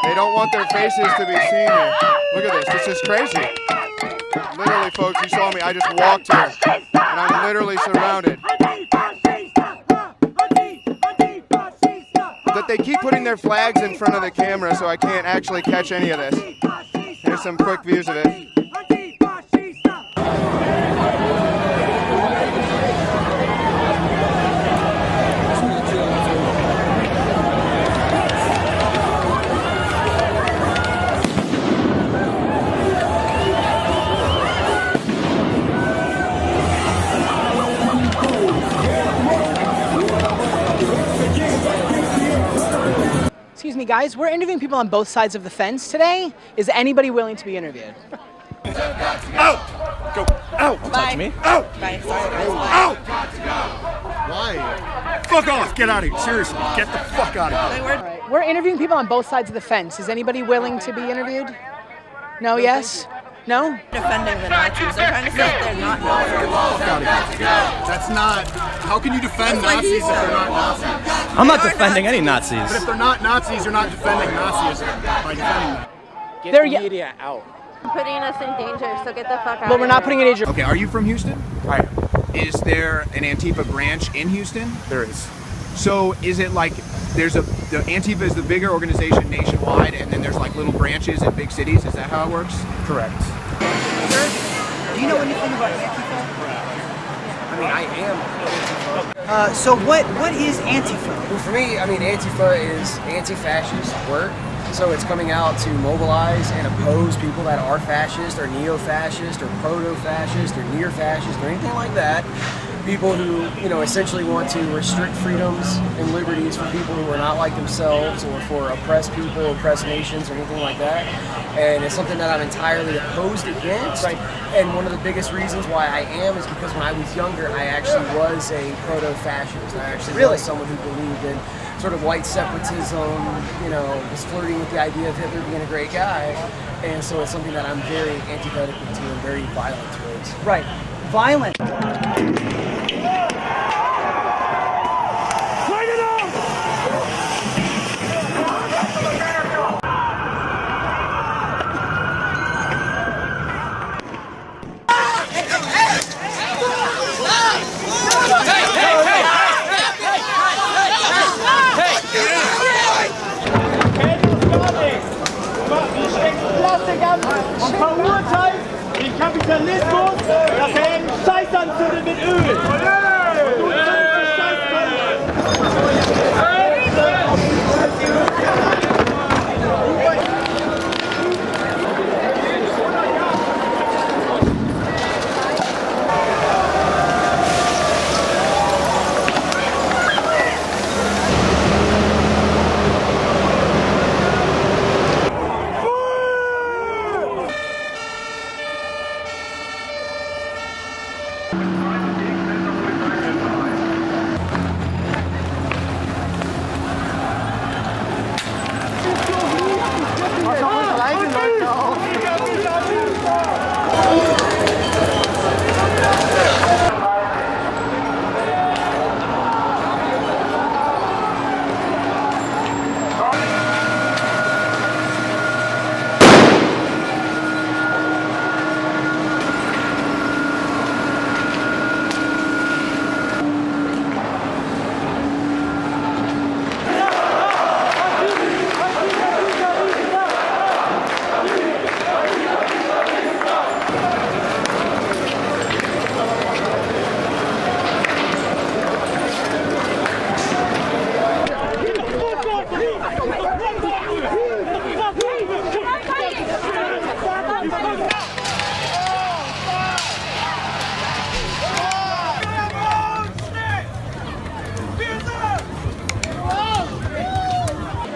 They don't want their faces to be seen here. Look at this. This is crazy. Literally, folks, you saw me. I just walked here, and I'm literally surrounded. But they keep putting their flags in front of the camera, so I can't actually catch any of this. Here's some quick views of it. Excuse me, guys, we're interviewing people on both sides of the fence today. Is anybody willing to be interviewed? Out! Go out! Don't touch me. Out! Bye. Sorry. Out! Why? Fuck off! Get out of here! Seriously, get the fuck out of here! All right. We're interviewing people on both sides of the fence. Is anybody willing to be interviewed? No, yes? No? Defending the Nazis. They're trying to say that they're not Nazis. Fuck out of here. That's not. How can you defend Nazis if they're not Nazis? I'm not defending any Nazis. But if they're not Nazis, you're not defending Nazism by defending them. Get the media out. Putting us in danger, so get the fuck out. Well, we're not putting it in danger. Okay, are you from Houston? I am. Is there an Antifa branch in Houston? There is. So is it like the Antifa is the bigger organization nationwide, and then there's like little branches in big cities? Is that how it works? Correct. Sir, do you know anything about Antifa? I mean, I am Antifa. So what is Antifa? Well, for me, I mean, Antifa is anti-fascist work. So it's coming out to mobilize and oppose people that are fascist or neo-fascist or proto-fascist or near-fascist or anything like that. People who, you know, essentially want to restrict freedoms and liberties for people who are not like themselves, or for oppressed people, oppressed nations, or anything like that. And it's something that I'm entirely opposed against. Right. And one of the biggest reasons why I am is because when I was younger, I actually was a proto-fascist. I actually was someone who believed in sort of white separatism, you know, was flirting with the idea of Hitler being a great guy. And so it's something that I'm very antithetical to and very violent towards. Right. Violent. Und verurteilt den Kapitalismus, dass er einen Scheiß anzündet mit Öl.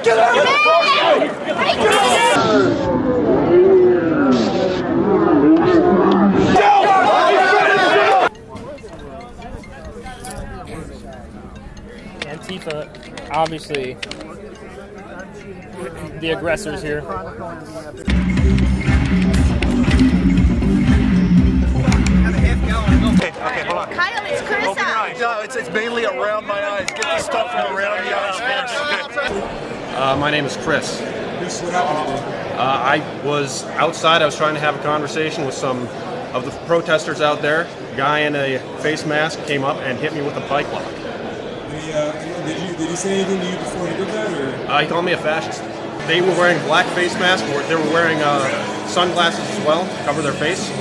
Get out! Antifa, obviously, the aggressors here. Okay, hold on. Kyle, it's Chris. Open your eyes. No, it's mainly around my eyes. Get the stuff from around the eyes first. My name is Chris. I was outside. I was trying to have a conversation with some of the protesters out there. A guy in a face mask came up and hit me with a bike lock. Did he say anything to you before he did that? Or? He called me a fascist. They were wearing black face masks. They were wearing sunglasses as well to cover their face.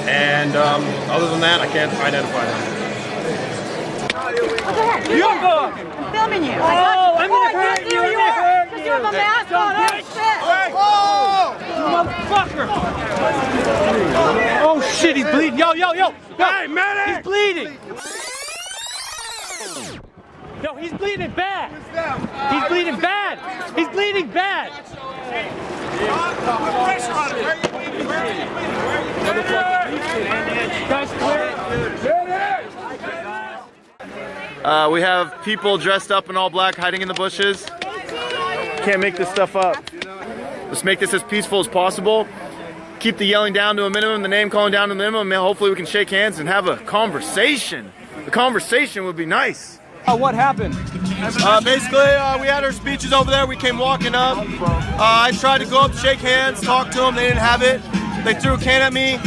And other than that, I can't identify them. You go! I'm filming you. Oh, I'm gonna hurt you! I'm gonna hurt you! You have a mask on. Oh, shit. Motherfucker! Oh shit, he's bleeding. Yo! Hey, man! He's bleeding! Yo, he's bleeding bad! He's bleeding bad! He's bleeding bad! We have people dressed up in all black hiding in the bushes. Can't make this stuff up. Let's make this as peaceful as possible. Keep the yelling down to a minimum, the name calling down to a minimum, and hopefully we can shake hands and have a conversation. The conversation would be nice. What happened? Basically, we had our speeches over there. We came walking up. I tried to go up, shake hands, talk to them. They didn't have it. They threw a can at me,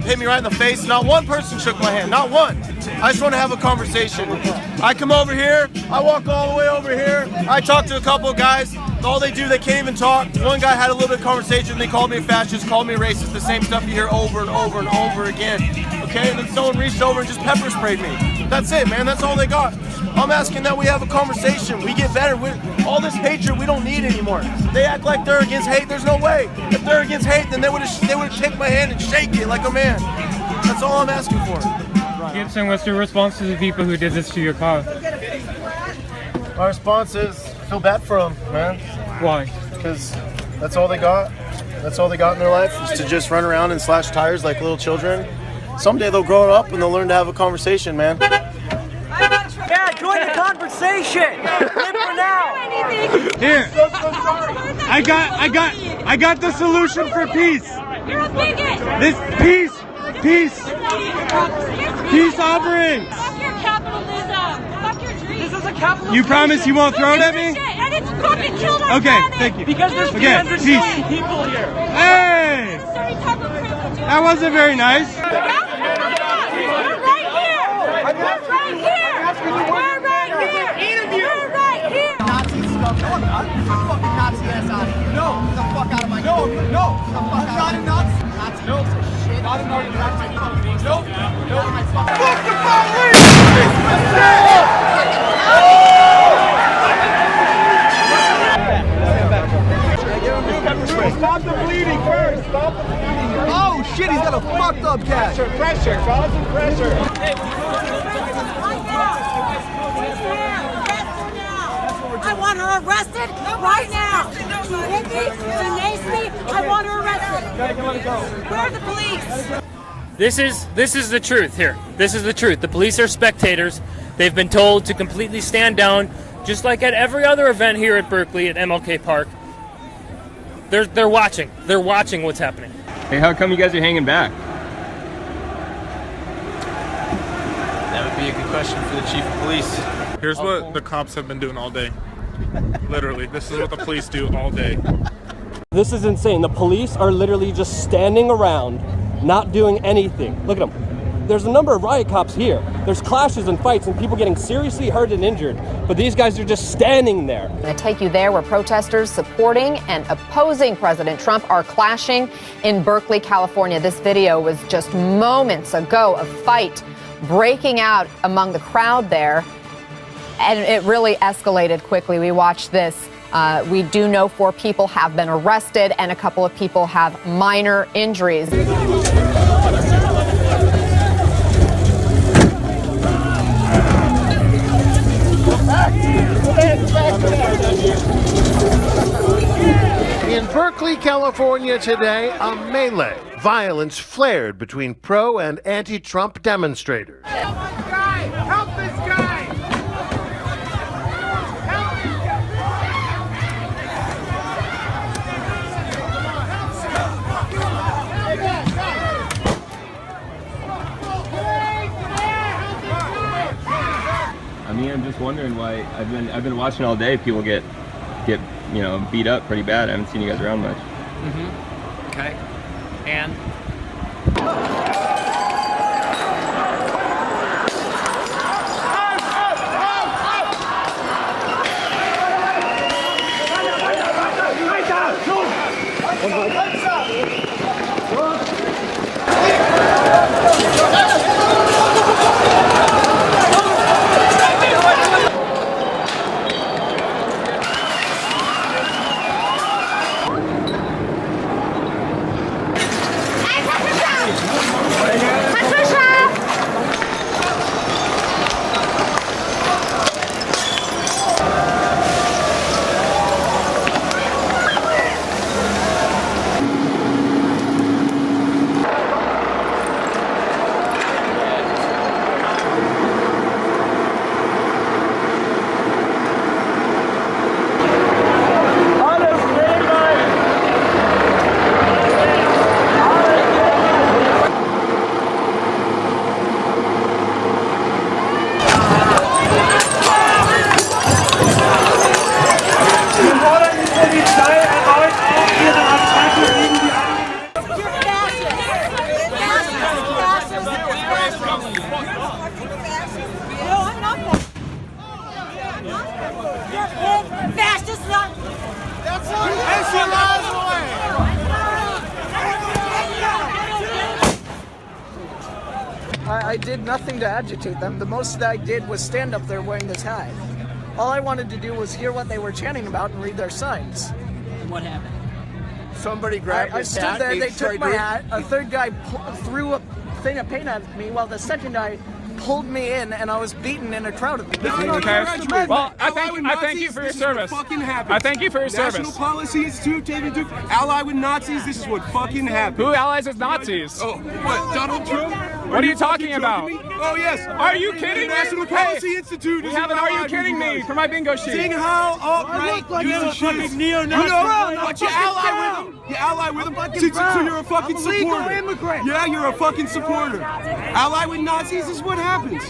hit me right in the face. Not one person shook my hand, not one. I just want to have a conversation. I come over here, I walk all the way over here. I talk to a couple of guys. All they do, they can't even talk. One guy had a little bit of conversation. They called me a fascist, called me a racist, the same stuff you hear over and over and over again. Okay, and then someone reached over and just pepper sprayed me. That's it, man, that's all they got. I'm asking that we have a conversation. We get better. All this hatred we don't need anymore. They act like they're against hate. There's no way. If they're against hate, then they would have taken my hand and shake it like a man. That's all I'm asking for. Gibson, what's your response to the people who did this to your car? My response is, I feel bad for them, man. Why? Because that's all they got. That's all they got in their life, is to just run around and slash tires like little children. Someday they'll grow up and they'll learn to have a conversation, man. Yeah, join the conversation. Live for now. Here, I got the solution for peace. You're a bigot. This peace offering. Fuck your capitalism. Fuck your dreams. This is a capitalist. You promise you won't throw it at me? And it's fucking killed our Okay, planet. thank you. Because there's Okay, 370 people here. Hey, Certain type of privilege. that wasn't very nice. We're right here. We're right here. We're right here. We're right here. Nazi stuff. No, I'm not. Get your fucking Nazi ass out of here. No, get the fuck out of my No, the fuck out. Not a Nazi. Nazi piece of shit. Not a Nazi. No. Fuck the police! Stop the bleeding first. Stop the bleeding. Oh shit, he's got a fucked up cat. Pressure, causing pressure. I want her arrested right now. She hit me, she maced me. I want her arrested. Where are the police? This is the truth here. This is the truth. The police are spectators. They've been told to completely stand down, just like at every other event here at Berkeley at MLK Park. They're watching. They're watching what's happening. Hey, how come you guys are hanging back? That would be a good question for the chief of police. Here's what the cops have been doing all day. Literally, this is what the police do all day. This is insane. The police are literally just standing around, not doing anything. Look at them. There's a number of riot cops here. There's clashes and fights and people getting seriously hurt and injured, but these guys are just standing there. I take you there where protesters supporting and opposing President Trump are clashing in Berkeley, California. This video was just moments ago, a fight breaking out among the crowd there, and it really escalated quickly. We watched this. We do know 4 people have been arrested and a couple of people have minor injuries. Back. Berkeley, California today, a melee. Violence flared between pro and anti-Trump demonstrators. Help this guy! Help this guy! I mean, I'm just wondering why I've been watching all day. People get beat up pretty bad. I haven't seen you guys around much. Okay. And I did nothing to agitate them. The most that I did was stand up there wearing this hat. All I wanted to do was hear what they were chanting about and read their signs. What happened? Somebody grabbed I stood there, they took my hat, a third guy threw a thing of paint at me, while the second guy pulled me in, and I was beaten in a crowd of people. Okay. Well, I thank you for your service. I thank you for your service. National Policy Institute, David Duke, ally with Nazis. This is what fucking happened. Who allies with Nazis? Oh, what? Donald Trump? What are you talking about? Oh yes. Are you kidding me? National Policy Institute. We have an "Are you kidding me" for my bingo sheet. Seeing how alt-right uses shit. But you ally with them. You ally with them. So you're a fucking supporter. Immigrant. Yeah, you're a fucking supporter. Ally with Nazis is what happens.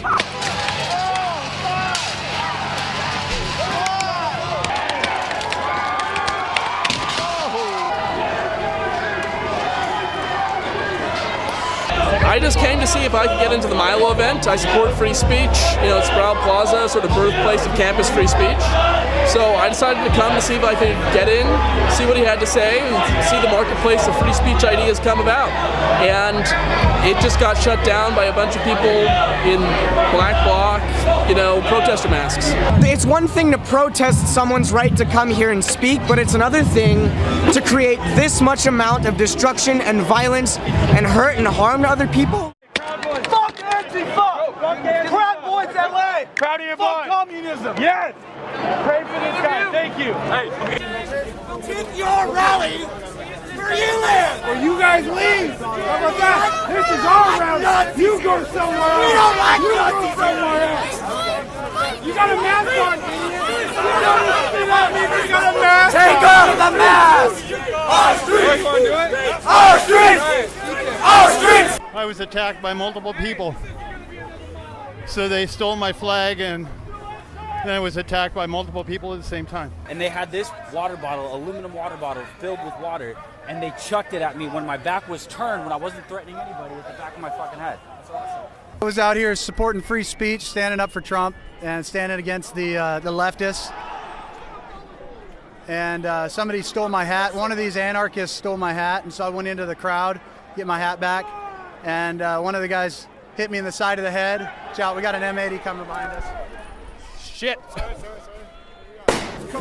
I just came to see if I could get into the Milo event. I support free speech. You know, it's Brown Plaza, sort of birthplace of campus free speech. So I decided to come to see if I could get in, see what he had to say, and see the marketplace of free speech ideas come about. And it just got shut down by a bunch of people in black bloc, protester masks. It's one thing to protest someone's right to come here and speak, but it's another thing to create this much amount of destruction and violence and hurt and harm to other people. Fuck Antifa! Proud Boys LA! Proud of your Fuck communism! Yes! Pray for this guy. Thank you. Keep your rally where you live! Well, you guys leave! How about that? This is our rally! You go somewhere else! We don't like you Nazis go somewhere else! You got a mask on, idiot! You got a mask on! Take off the mask! Our streets! Our streets! Our streets! I was attacked by multiple people. So they stole my flag, and then I was attacked by multiple people at the same time. And they had this water bottle, aluminum water bottle filled with water, and they chucked it at me when my back was turned, when I wasn't threatening anybody with the back of my fucking head. That's awesome. I was out here supporting free speech, standing up for Trump, and standing against the leftists. And somebody stole my hat. One of these anarchists stole my hat, and so I went into the crowd, get my hat back, and one of the guys hit me in the side of the head. Watch out, we got an M80 coming behind us. Shit.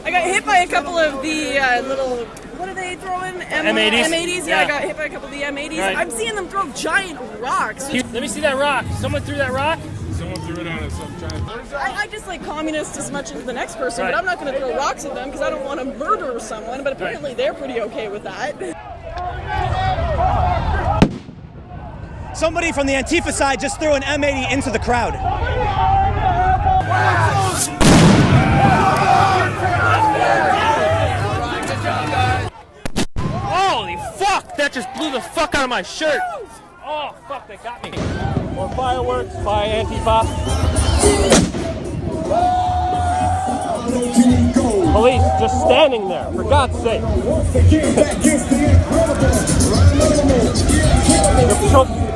I got hit by a couple of the little, what are they throwing? M80s? M80s, yeah, I got hit by a couple of the M80s. Right. I'm seeing them throw giant rocks. Let me see that rock. Someone threw that rock? Someone threw it on us sometimes. I dislike communists as much as the next person, Right. but I'm not going to throw rocks at them because I don't want to murder someone, but apparently they're pretty okay with that. Somebody from the Antifa side just threw an M80 into the crowd. Holy fuck! That just blew the fuck out of my shirt! Oh, fuck, they got me. More fireworks by Antifa. Police just standing there, for God's sake.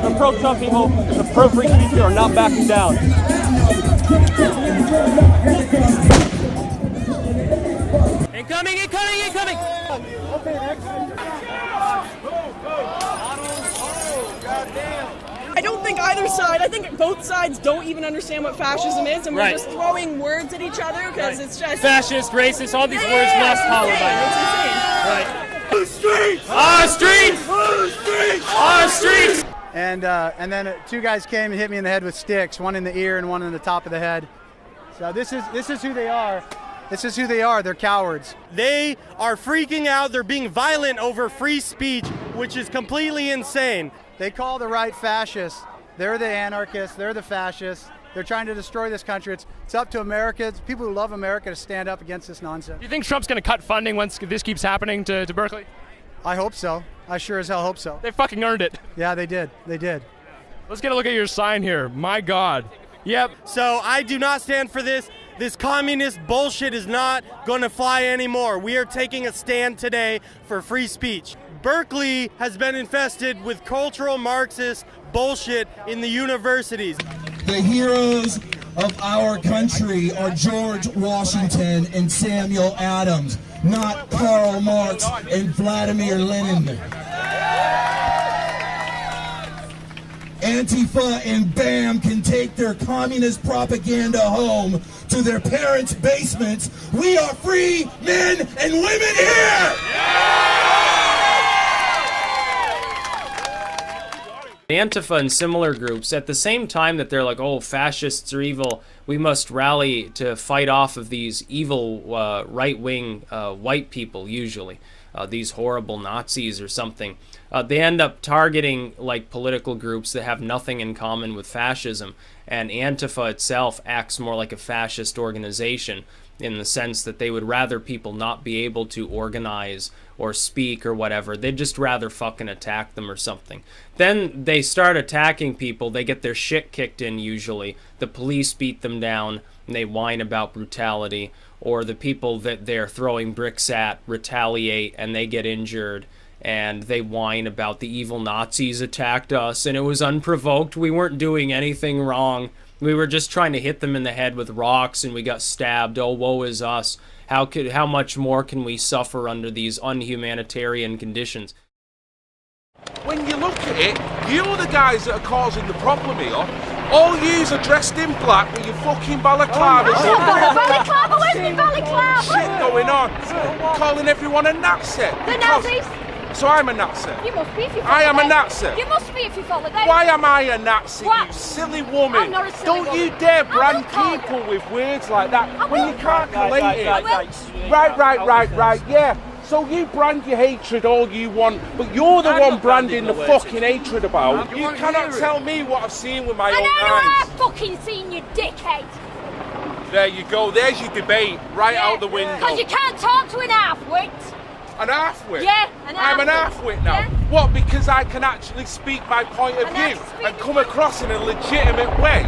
The pro-Trump people, the pro-free speech are not backing down. Incoming, incoming, incoming! I don't think either side, I think both sides don't even understand what fascism is, and we're just throwing words at each other because it's just... Fascist, racist, all these words must holler by. Right. Our streets! Our streets! Our streets! Our streets! And then two guys came and hit me in the head with sticks, one in the ear and one in the top of the head. So this is who they are. This is who they are. They're cowards. They are freaking out. They're being violent over free speech, which is completely insane. They call the right fascists. They're the anarchists. They're the fascists. They're trying to destroy this country. It's up to Americans, people who love America, to stand up against this nonsense. Do you think Trump's going to cut funding once this keeps happening to Berkeley? I hope so. I sure as hell hope so. They fucking earned it. Yeah, they did. They did. Let's get a look at your sign here. My God. Yep. So I do not stand for this. This communist bullshit is not going to fly anymore. We are taking a stand today for free speech. Berkeley has been infested with cultural Marxist bullshit in the universities. The heroes of our country are George Washington and Samuel Adams, not Karl Marx and Vladimir Lenin. Antifa and BAM can take their communist propaganda home to their parents' basements. We are free men and women here! Antifa and similar groups, at the same time that they're like, oh, fascists are evil, we must rally to fight off of these evil right-wing white people, usually, these horrible Nazis or something. They end up targeting like political groups that have nothing in common with fascism, and Antifa itself acts more like a fascist organization in the sense that they would rather people not be able to organize or speak or whatever. They'd just rather fucking attack them or something. Then they start attacking people. They get their shit kicked in usually. The police beat them down and they whine about brutality. Or the people that they're throwing bricks at retaliate and they get injured. And they whine about the evil Nazis attacked us and it was unprovoked. We weren't doing anything wrong. We were just trying to hit them in the head with rocks and we got stabbed. Oh, woe is us. How much more can we suffer under these unhumanitarian conditions? When you look at it, you're the guys that are causing the problem here. All yous are dressed in black with your fucking balaclavas on. Balaclava? Where's my balaclava? Shit going on. Calling everyone a Nazi. The Nazis? So I'm a Nazi. You must be if you felt I am like a Nazi. You must be if you felt like that. Why am I a Nazi, What? you silly woman? I'm not a silly Don't woman. you dare I brand will call people you. with words like that when you can't Right, collate it. Right, yeah. So you brand your hatred all you want, but you're the one branding the fucking hatred about. You cannot tell me what I've seen with my I own know eyes. I've fucking seen you, dickhead. There you go, there's your debate, right out the window. Because you can't talk to an half-wit. An half-wit? Yeah, an I'm an half-wit. half-wit now. Yeah. What, because I can actually speak my point of view and come across in a legitimate way?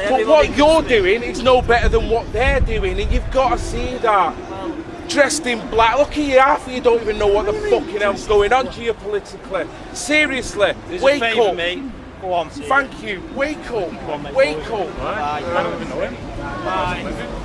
But what you're doing is no better than what they're doing, and you've got to see that. Dressed in black, look at you, half of you don't even know what the fucking hell's going on geopolitically. Seriously, wake up. Mate. Go on. Thank you, wake up, wake up. I don't even know him. Bye.